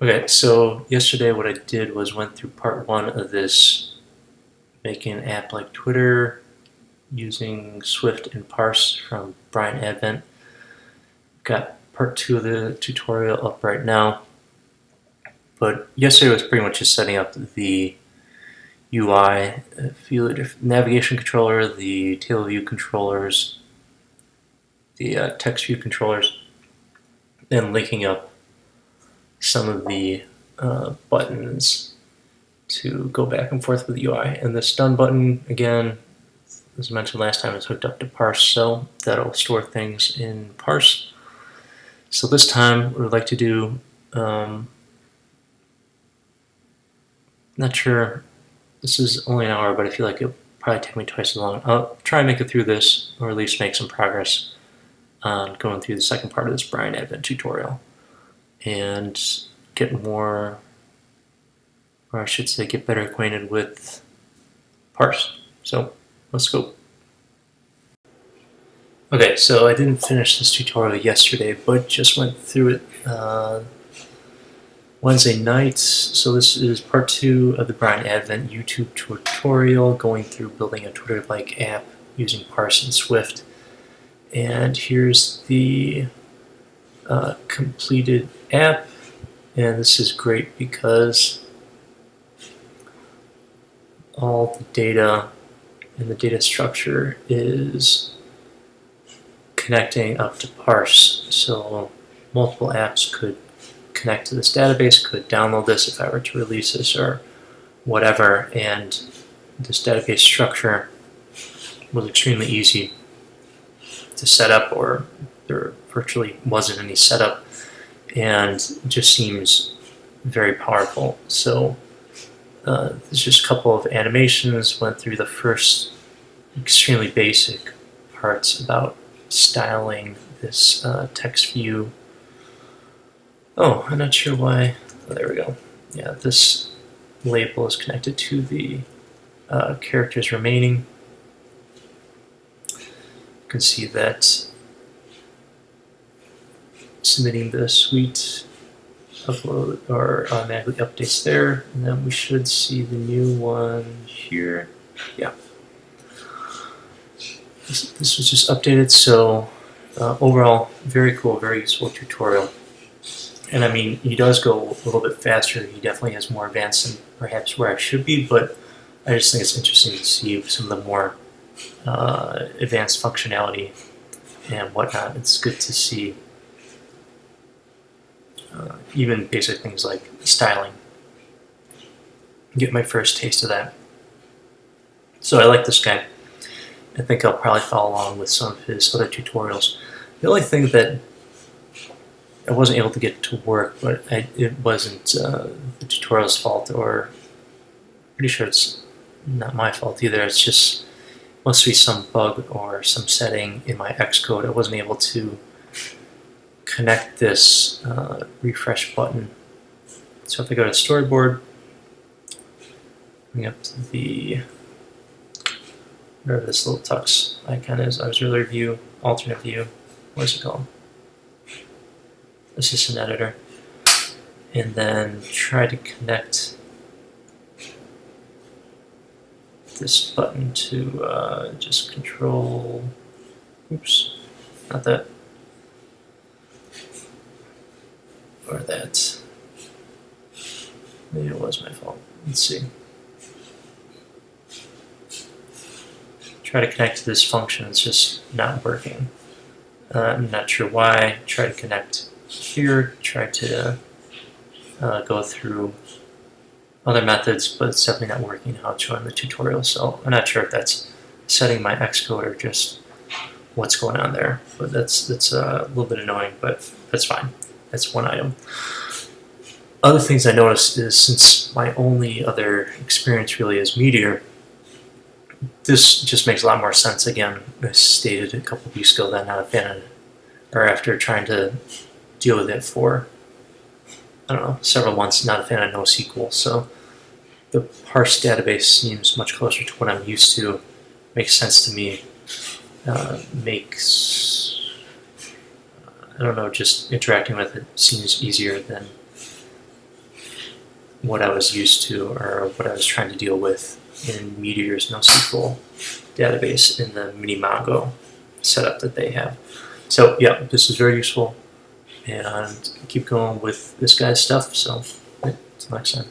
Okay, so yesterday what I did was went through part one of this making an app like Twitter using Swift and Parse from Brian Advent. Got part two of the tutorial up right now. But yesterday was pretty much just setting up the UI, navigation controller, the table view controllers, the text view controllers, and linking up some of the buttons to go back and forth with the UI. And this done button, again, as mentioned last time, is hooked up to Parse, so that'll store things in Parse. So this time, what I'd like to do, not sure, this is only an hour, but I feel like it'll probably take me twice as long. I'll try and make it through this, or at least make some progress on going through the second part of this Brian Advent tutorial, and get more, or I should say get better acquainted with Parse. So let's go. Okay, so I didn't finish this tutorial yesterday, but just went through it Wednesday night. So this is part two of the Brian Advent YouTube tutorial, going through building a Twitter-like app using Parse and Swift. And here's the completed app, and this is great because all the data and the data structure is connecting up to Parse. So multiple apps could connect to this database, could download this if I were to release this or whatever, and this database structure was extremely easy to set up, or there virtually wasn't any setup, and it just seems very powerful. So there's just a couple of animations, went through the first extremely basic parts about styling this text view. Oh, I'm not sure why. Oh, there we go. Yeah, this label is connected to the characters remaining. You can see that submitting the suite upload or automatically updates there, and then we should see the new one here. Yeah. This was just updated, so overall, very cool, very useful tutorial. And I mean, he does go a little bit faster. He definitely has more advanced than perhaps where I should be, but I just think it's interesting to see some of the more advanced functionality and whatnot. It's good to see even basic things like styling. Get my first taste of that. So I like this guy. I think I'll probably follow along with some of his other tutorials. The only thing that I wasn't able to get to work, but it wasn't the tutorial's fault, or pretty sure it's not my fault either. It's just must be some bug or some setting in my Xcode. I wasn't able to connect this refresh button. So if I go to storyboard, bring up to the wherever this little tux icon is, auxiliary view, alternate view, what's it called? Assistant editor, and then try to connect this button to just control, oops, not that, or that, maybe it was my fault, let's see. Try to connect to this function, it's just not working. I'm not sure why. Try to connect here, try to go through other methods, but it's definitely not working how it's shown in the tutorial. So I'm not sure if that's setting my Xcode or just what's going on there. But that's a little bit annoying, but that's fine. That's one item. Other things I noticed is, since my only other experience really is Meteor, this just makes a lot more sense. Again, I stated a couple of weeks ago that I'm not a fan of it, or after trying to deal with it for, I don't know, several months, not a fan of NoSQL. So the Parse database seems much closer to what I'm used to. Makes sense to me. Makes, I don't know, just interacting with it seems easier than what I was used to or what I was trying to deal with in Meteor's NoSQL database in the mini Mongo setup that they have. So yeah, this is very useful, and keep going with this guy's stuff. So until next time.